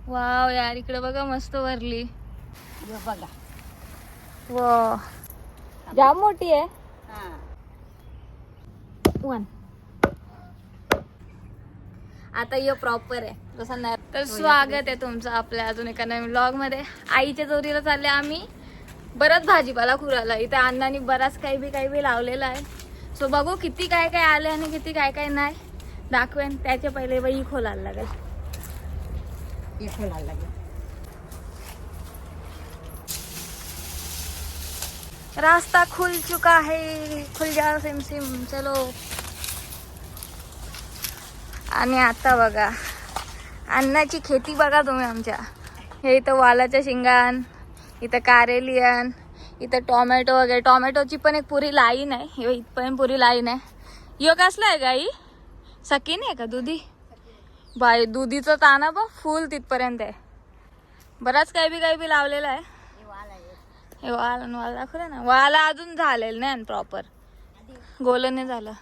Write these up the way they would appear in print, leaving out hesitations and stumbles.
Wow यार, इकडे बघा मस्त भरली. बघा वा, जाम मोठी आहे. वन आता ये प्रॉपर आहे तसं नाही. तर स्वागत आहे तुमचं आपल्या अजून एका नवीन व्लॉग मध्ये. आईच्या जोरीला चालले आम्ही. बरंच भाजीपाला खुराला. इथे अण्णांनी बराच काही बी लावलेला आहे. सो बघू किती काय काय आले आणि किती काय काय नाही दाखवेन. त्याच्या पहिले बाई खोलायला लागेल. रास्ता खुल चुका है, खुल जाओ सिम सिम चलो. आणि आता बघा अन्नाची खेती बघा तुम्ही आमच्या. हे इथं वालाच्या शिंगान, इथं कारेलियन, इथं टोमॅटो वगैरे. टोमॅटोची पण एक पुरी लाईन आहे. हे इथपर्यंत पुरी लाईन आहे. यो कसला आहे गाई? सकीन आहे का? दुधी बाई, दुधीचं ताना बघ फुल तिथपर्यंत आहे. बराच काही बी लावलेला आहे. हे वाल दाखवलं ना. वाला अजून झालेलं नाही प्रॉपर, गोलने झालं.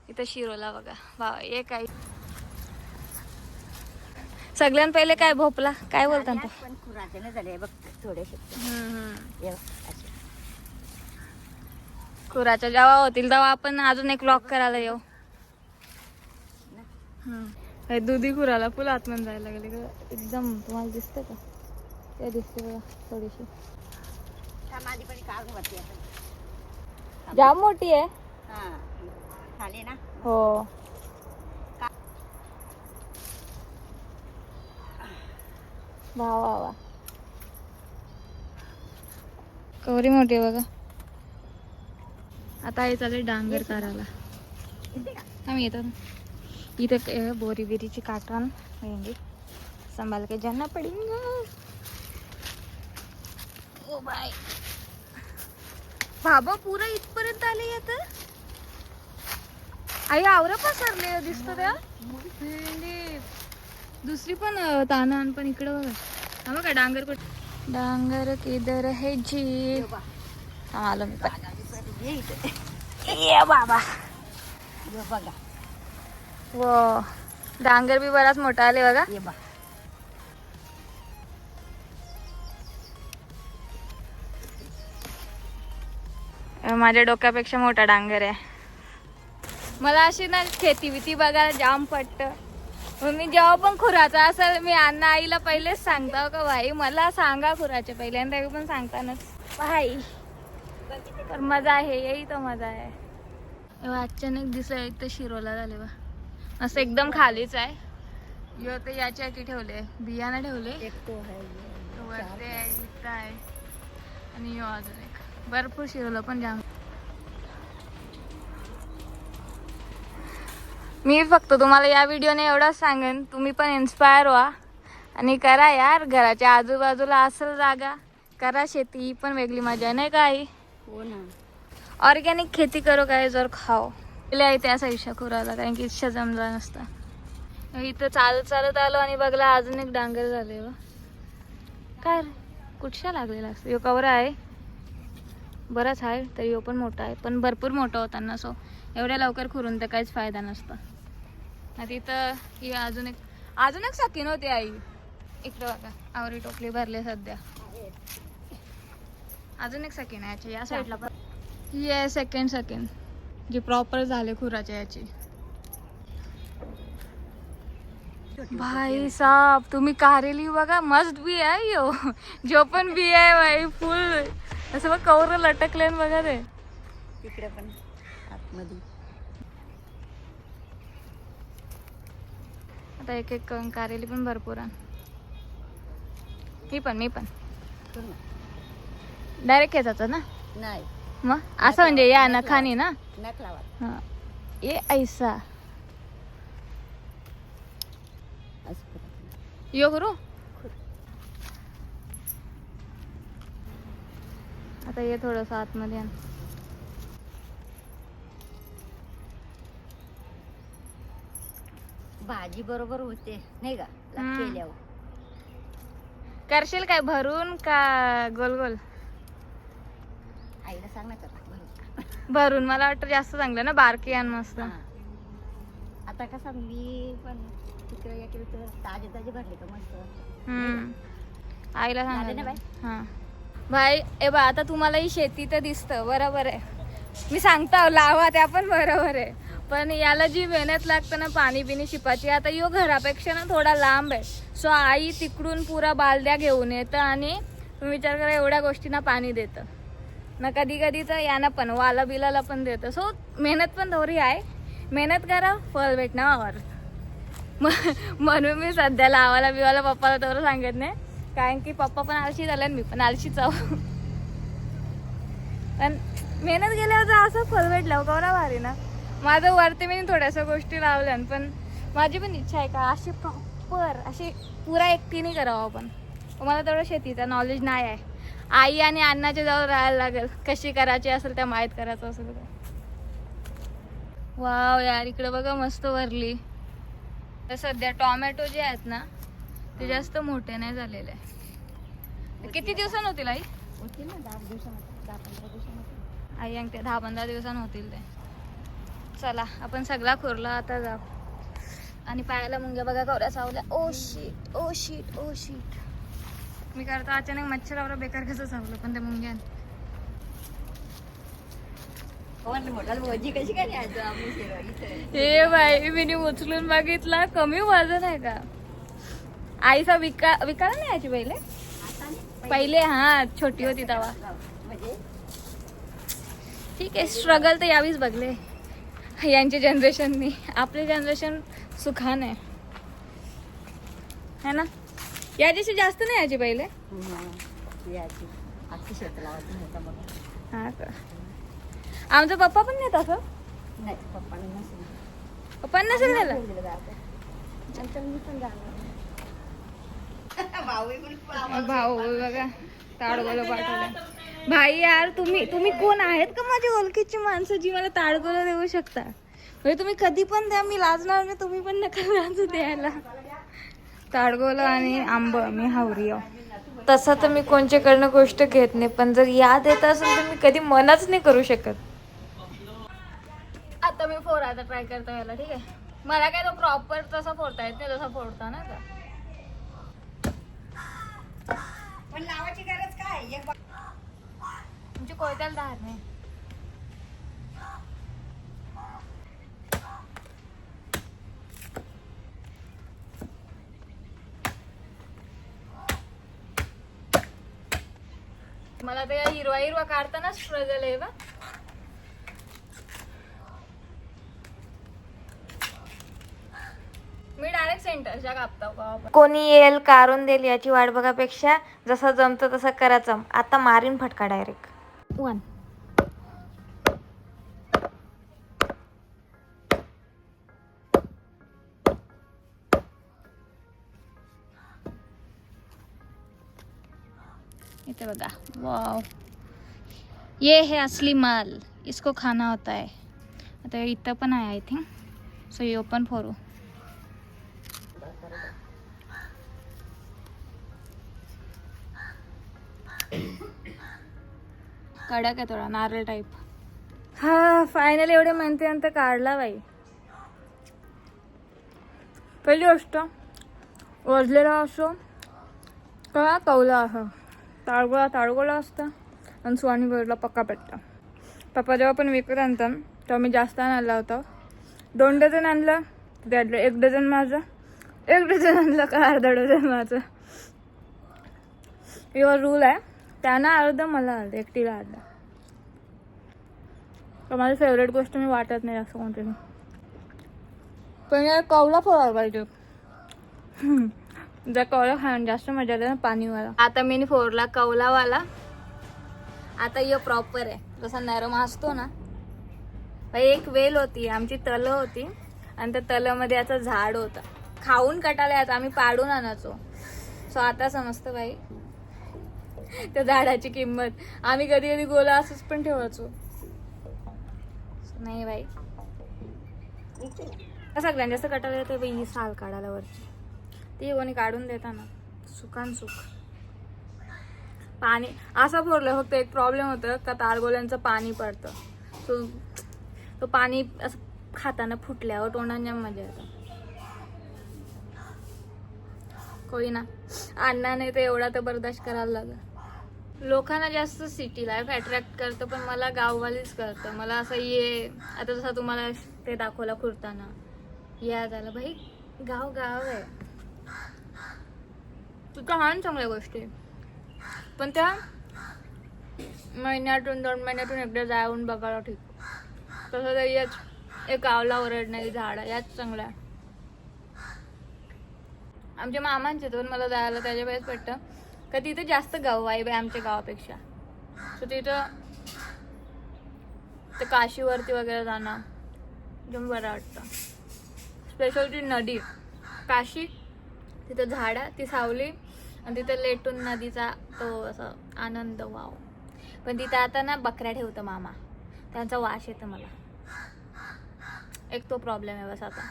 इथं शिरोला बघा बा. एक आहे सगळ्यां पहिले काय भोपला काय बोलतात खुराच्या जेव्हा होतील तेव्हा आपण अजून एक व्लॉग करायला येऊ. दुधी खुराला फुल आतमध्ये जायला लागले एकदम. तुम्हाला दिसते का? ते दिसते बघा थोडीशी. जाम मोठी आहे. हो वा कवरी मोठी बघा. आता हे चालेल डांगर करायला. आम्ही येतो इथे. बोरी बिरीची काटण भेंडी संभाल के जाना पडेगा. ओ बाय बाबा, पुरा इथपर्यंत आले आता. आई आवरा पसरले दिसत त्या भेंडी. दुसरी पण तानान पण इकडे बघा. हा बघा डांगर कुठे. डांगर किधर है जी. आलो मी पण. ये बाबा बघा. वो डांगर बी बराच मोठा आले बघा. माझ्या डोक्यापेक्षा मोठा डांगर आहे. मला अशी ना खेती बिती बघायला जाम पटत. मी जेव्हा पण खुराचा असेल मी अण्णा आईला पहिलेच सांगतो का भाई मला सांगा खुराच्या पहिल्यांदा. पण सांगतानाच भाई तर मजा आहे. यही तो मजा आहे. अचानक दिसलं इथं शिरोला झाले बा. असं एकदम खालीच आहे. यो ते याच्या की ठेवले बियाणं ठेवले. वरते आहे, इथं आहे आणि यो अजून एक. भरपूर शिरोला पण जाम. मी फक्त तुम्हाला या व्हिडिओने एवढंच सांगेन, तुम्ही पण इन्स्पायर व्हा आणि करा यार. घराच्या आजूबाजूला असेल जागा करा शेती. ही पण वेगळी मजा नाही काही. हो ना. ऑर्गॅनिक खेती करो काय जर खाओ. आहे त्या साईडच्या खुराला कारण की इच्छा जमला नसता. इथं चालत आलो आणि बघला अजून एक डांगर झाले. काय कुठच्या लागलेला असतो. यो कवरा आहे बराच आहे तरी यो पण मोठा आहे. पण भरपूर मोठा होता ना. सो एवढ्या लवकर खुरून तर काहीच फायदा नसता. तिथं ही अजून एक सकीन होती आई. इकडं बघा आवरी टोपली भरले सध्या. अजून एक सकीन आहे याची या साईडला पण. ही आहे सेकंड सकीन जी प्रॉपर झाले खुराच्या याची. भाई साहब तुम्ही कारेली बघा मस्त बी आहे यो. जो पण बी आहे भाई फुल असं बघ कवर लटकले बघा ते. तिकडे पण आतमध्ये. आता एक एक कारेली पण भरपूर आहे. मी पण डायरेक्ट खेचायचं ना. नाही मग असं म्हणजे या नखानी ना. नकलावा ये ऐसा यो करू. आता ये थोडस आतमध्ये आण. भाजी बरोबर होते नाही का केल्यावर. करशील काय भरून का गोल गोल? आईला सांग ना भरून मला वाटतं जास्त चांगलं ना. बारकी आण मस्त. आता आता कसं मी पण तिकडे एक ताजे ताजे भरले का मस्त आईला झाले ना सांग बाई? हां भाई ए बा आता तुम्हाला ही शेती तर दिसतं बरोबर आहे. मी सांगता लावा त्या पण बरोबर आहे, पण याला जी मेहनत लागतं ना पाणी बिणी शिपाची, आता यो घरापेक्षा ना थोडा लांब आहे. सो आई तिकडून पुरा बालद्या घेऊन येतं आणि तुम्ही विचार करा एवढ्या गोष्टींना पाणी देतं ना. कधी कधी तर यांना पण वाला बिलाला पण देतं. सो मेहनत पण थोडी आहे. मेहनत करा फळ भेटणार. म्हणून मी सध्या लावाला बिवाला पप्पाला तेवढं सांगत नाही, कारण की पप्पा पण आळशी झाले आणि मी पण आळशीच आहो. पण मेहनत केल्यावर तर असं फळ भेटलं कवरा भारी ना. माझं वरती मी थोड्याशा गोष्टी लावल्या, पण माझी पण इच्छा आहे का अशी प्रॉपर अशी पुरा एकटीने करावं आपण. मला तेवढं शेतीचं नॉलेज नाही आहे. आई आणि अण्णाच्या जवळ राहायला लागेल, कशी करायची असेल त्या माहीत करायचं असेल तर. वाव यार इकडे बघा मस्त वरली. तर सध्या टोमॅटो जे आहेत ना ते जास्त मोठे नाही झालेले. किती दिवसांनी होतील आई? होतील ना 10 दिवसामध्ये 10-15 दिवसामध्ये. आई अंगठे 10-15 दिवसांनी होतील ते. चला आपण सगळा खोरला आता जाऊ. आणि पायाला मुंग्या बघा कवऱ्या चावल्या. ओ शीट ओ शीट ओ शीट. मी करता अचानक मच्छरावर बेकार कसं चावलं पण त्या मुंग्यान. भजी कशी काय न्यायचं आम्ही इथे? हे बाई मी उचलून बघितला, कमी वजन आहे का? आईचा विकायला नाही यायची पहिले आता नाही, पहिले हा छोटी होती तेव्हा. म्हणजे ठीक आहे स्ट्रगल तर यावीच बघले यांच्या जनरेशननी. आपली जनरेशन सुखान आहे है ना. याच्याशी जास्त नाही यायची पहिले. याची अख्खी शेत लावायची होता मग. हा का आमचा पप्पा पण नाही तसं. नाही पप्पाने नसेल. पप्पा नसेल गेला. नंतर मी पण जाणार. भाऊ बघा ताडगोलं पाठवलं. भाई यार तुम्ही कोण आहेत का माझी ओळखीची माणसं जी मला ताडगोलं देऊ शकता? म्हणजे तुम्ही कधी पण द्या, मी लाजणार नाही. तुम्ही पण नका लाजू द्यायला. ताडगोलं आणि आंब मी हावरी आहो. तसं तर मी कोणच्याकडनं गोष्ट घेत नाही, पण जर याद येत असेल तर मी कधी मनाच नाही करू शकत. आता मी फोडायचा ट्राय करतो याला. ठीक आहे मला काय तो प्रॉपर तसा फोडता येत नाही जसा फोडता ना का. पण लावायची गरज काय? तुमची कोयत्याला धार नाही. मला ते हिरवा हिरवा काढताना स्ट्रगल आहे बा. मी डायरेक्ट सेंटरच्या कापता. कोणी येईल काढून देईल याची वाट बघापेक्षा जसं जमतं तसं करायचं. आता मारीन फटका डायरेक्ट. 1 इथे बघा. वाव ये है असली माल, इसको खाना होता है. आता इथं पण आहे आय थिंक. सो ये ओपन फोरू. कडक आहे थोडा नारळ टाईप. हा फायनली एवढे म्हणते नंतर काढला बाई. पहिली गोष्ट वजलेला असो का कवला असो, ताळगोळा असतं आणि सुवाणी गोळीला पक्का पेटतं. पप्पा जेव्हा पण विकत आणतात तेव्हा मी जास्त आणला होता. 2 डझन आणलं त्यातलं 1 डझन माझं, 1 डझन आणलं का अर्धा डझन माझं. एवढा रूल आहे. त्यांना अर्धा मला अर्धा, एकटीला अर्धा. तर माझी फेवरेट गोष्ट मी वाटत नाही असं कोणतरी. पण यार कवला फोडायला पाहिजे. जर कवला खाणं जास्त मजा येते ना पाणीवाला. आता मी फोडला कवलावाला. आता यो प्रॉपर आहे जसा नरम असतो ना. एक वेल होती आमची, तलं होती आणि त्या तलामध्ये याचं झाड होतं. खाऊन कटाला यायचं, आम्ही पाडून आणायचो. सो आता समजतं बाई त्या झाडाची किंमत. आम्ही कधी कधी गोला असंच पण ठेवायचो. नाही बाई सगळ्यांनी जास्त कटाला येते बाई ही साल काढायला वरची. ती कोणी काढून देता ना सुखान सुख. पाणी असं फोडलं फक्त एक प्रॉब्लेम होतं का तारगोल्यांचं पाणी पडतं. तो पाणी असं खाताना फुटल्यावर तोंडात जाम मजा येतं. कोई ना अण्णा नाही तर एवढा तर बर्दाश्त करायला लागला. लोकांना जास्त सिटी लाईफ अट्रॅक्ट करतं, पण मला गाववालीच करतं. मला असं आता जसं तुम्हाला ते दाखवलं खुरताना याद आलं, भाई गाव गाव आहे. तिथं हा चांगल्या गोष्टी, पण त्या महिन्यातून 2 महिन्यातून एकदा जाऊन बघायला ठीक. तसं तर याच एक गावला ओरडणारी झाड याच चांगल्या. आमच्या मामांचे तर मला जायला त्याच्या वेळेस वाटतं का तिथं जास्त गाव वाईब आहे आमच्या गावापेक्षा. सो तिथं ते काशीवरती वगैरे जाणं एकदम बरं वाटतं. स्पेशल ती नदी काशी, तिथं झाडं, ती सावली आणि तिथं लेटून नदीचा तो असा आनंद. वाव. पण तिथं आता ना बकऱ्या ठेवतं मामा, त्यांचा वास येतं मला. एक तो प्रॉब्लेम आहे बस. आता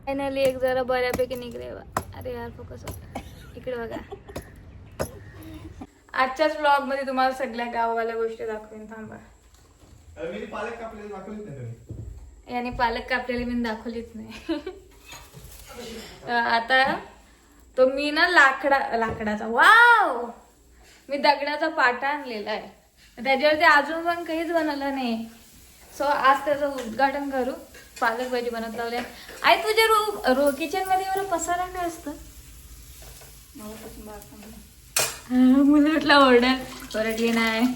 फायनली एक जरा बऱ्यापैकी निघले. अरे यार फोकस होतं इकडे बघा. आजच्याच व्लॉग मध्ये तुम्हाला सगळ्या गाववाल्या गोष्टी दाखवेन. थांबा. याने पालक कापलेली मी दाखवलीच नाही. आता तो मी ना लाकडाचा वाव मी दगडाचा पाटा आणलेला आहे. त्याच्यावरती अजून पण काहीच बनवलं नाही. सो आज त्याचं उद्घाटन करू. पालक भाजी बनत लावल्या. आई तुझ्या किचन मध्ये एवढं पसारा काय असतं? मुलं म्हटलं ओरडली नाही.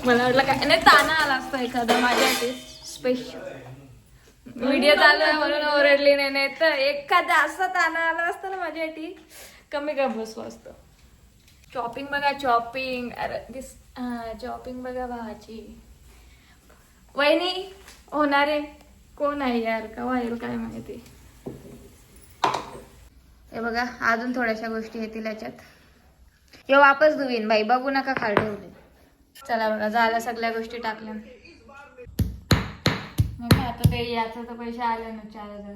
मला वाटलं काय नाही, ताना आला असता एखादा माझ्यासाठी स्पेशल. व्हिडिओ चालू आहे म्हणून ओरडली नाही, तर एखादा असा ताना आला असता ना माझ्यासाठी कमी का बसलो असतं. चॉपिंग बघा, चॉपिंग. अरे चॉपिंग बघा भावाची. वहिनी होणारे कोण आहे यार, का व्हायला काय माहिती. हे बघा अजून थोड्याशा गोष्टी येतील याच्यात. हे वापस धुवीन बाई, बघू नका खाली ठेवले. चला बघा झाल्या सगळ्या गोष्टी टाकल्या. आता ते याचं तर पैसे आले ना 4000.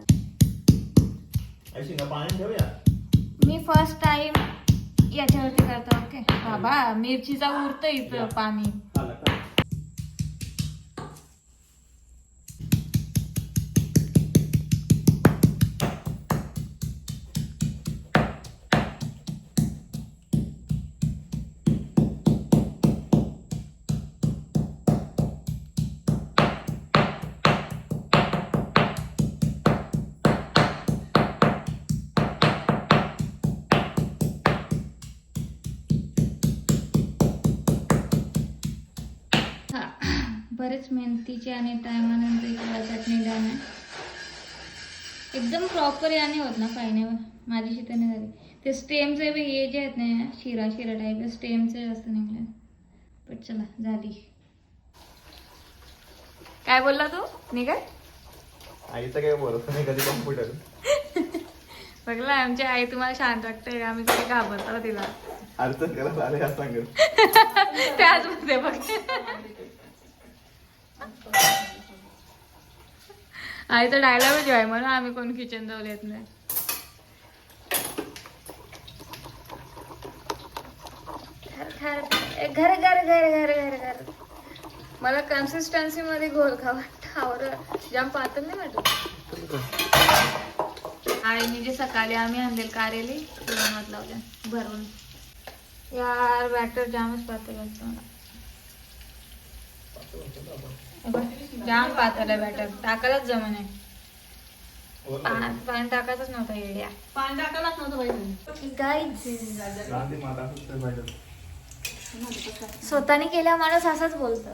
मी फर्स्ट टाइम याच्यावरती करतो. ओके बाबा मिरचीचा उरतं इथं पाणी. बरेच मेहनतीचे आणि टायमानंतर चटणी द्याने एकदम प्रॉपर याने होत ना फायने. माझी शिताने झाली. ते स्टेमचे हे जे आहेत ना शिरा टाईप स्टेमचे जास्त निघले. पण चला झाली. काय बोलला तू निघाय? आईचं काय बोलत नाही कधी कॉम्प्युटर. बघला आमची आई तुम्हाला शांत वाटतंय, आम्ही कधी घाबरतो तिला. अर्थ करायला आले असं सांगेल त्याच मध्ये बघ. आईचा डायलॉग आहे म्हणून आम्ही कोण किचन जवळ येत नाही. घर घर घर घर घर घर. मला कन्सिस्टन्सी मध्ये घोल खावं आवडत. जाम पातळ नाही वाटत. आईने जे सकाळी आम्ही आणलेल कारेली मत लावल्या भरून. यार बॅटर जामच पातळ वाटतं मला. जाम पातळ आहे बॅटर. टाकायलाच जमन आहे. पाणी टाकायचंच नव्हतं येड्या. पाणी टाकायलाच नव्हतं गाईज. स्वतःने केल्या माणूस असंच बोलतो.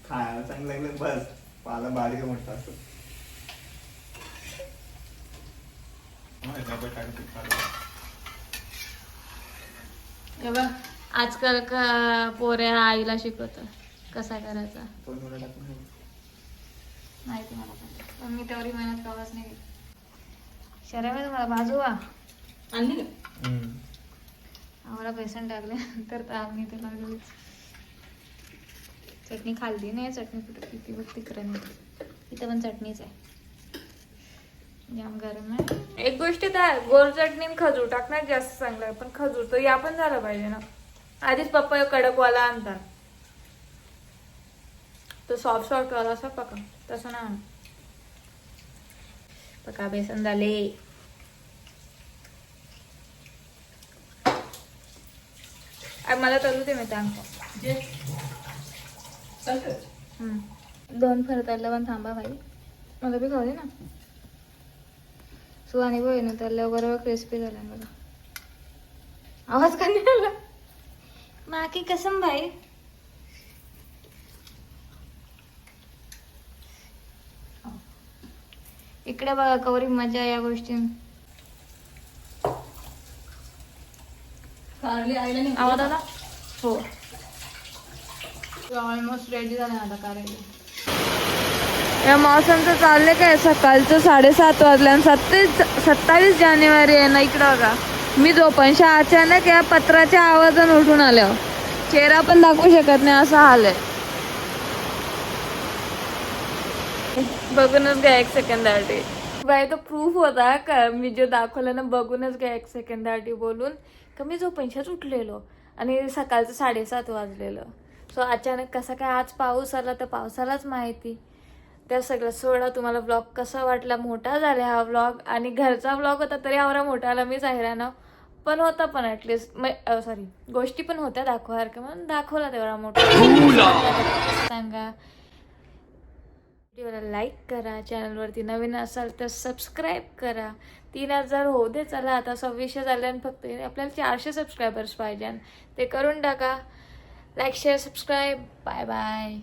खायला चांगलं लागलं बस. पाला बारीक मोठा असतो. आजकाल पोऱ्या आईला शिकवतं कसा करायचा. माहिती मला पण मी तेवढी मेहनत कवाच नाही केली. शर्यत मला बाजूवा आणली का? आम्हाला बेसन टाकले नंतर आम्ही ते लागली. चटणी खाल्ली नाही. चटणी कुठे किती बघ तिकडे. इथं पण चटणीच आहे. जाम गरम आहे. एक गोष्ट तर गोड चटणी खजूर टाकण्यात जास्त चांगलं आहे. पण खजूर तर या पण झालं पाहिजे ना. आधीच पप्पा कडकवाला आणतात. तो सॉफ्ट सॉफ्ट वाला असं पका, तसं ना पका. बेसन झाले. मला तळू दे मी सांगतो. दोन फरत तळलं पण थांबा भाई, मला बी खाऊ दे ना. सुहानी बघ ना तळल्यावर बरोबर क्रिस्पी झाला मला. आवाज का नाही आला? माकी कसम भाई. इकडे बघा कवरी मजा या गोष्टी. आवाज आला? हो. ऑलमोस्ट रेडी झालं आता कारली. या मौसमचं चाललंय काय सकाळचं 7:30 वाजल्या आणि 27 जानेवारी आहे ना. इकडं बघा मी झोपांशा अचानक या पत्राच्या आवाजाने उठून आल्यावर चेहरा पण दाखवू शकत नाही असा हाल आहे. बघूनच घ्या 1 सेकंदासाठी. बाई तो प्रूफ होता का मी जो दाखवलं ना, बघूनच घ्या 1 सेकंदासाठी बोलून का मी झोपांशाच उठलेलो आणि सकाळचं 7:30 वाजलेलं. सो अचानक कसा काय आज पाऊस आला तर पावसालाच माहिती. त्या सगळं सोडा. तुम्हाला व्लॉग कसा वाटला? मोठा झाला हा व्लॉग आणि घरचा व्लॉग होता तरी आवरा मोठा आला. मीच हैराण पण होता, पण ॲटलिस्ट सॉरी गोष्टी पण होत्या दाखवासारख्या म्हणून दाखवला तेवढा मोठा. सांगा, व्हिडिओला लाईक करा, चॅनलवरती नवीन असाल तर सबस्क्राईब करा. 3000 होऊ दे. चला आता 2600 झाले आणि फक्त आपल्याला 400 सबस्क्रायबर्स पाहिजे, ते करून टाका. Like share subscribe. Bye bye.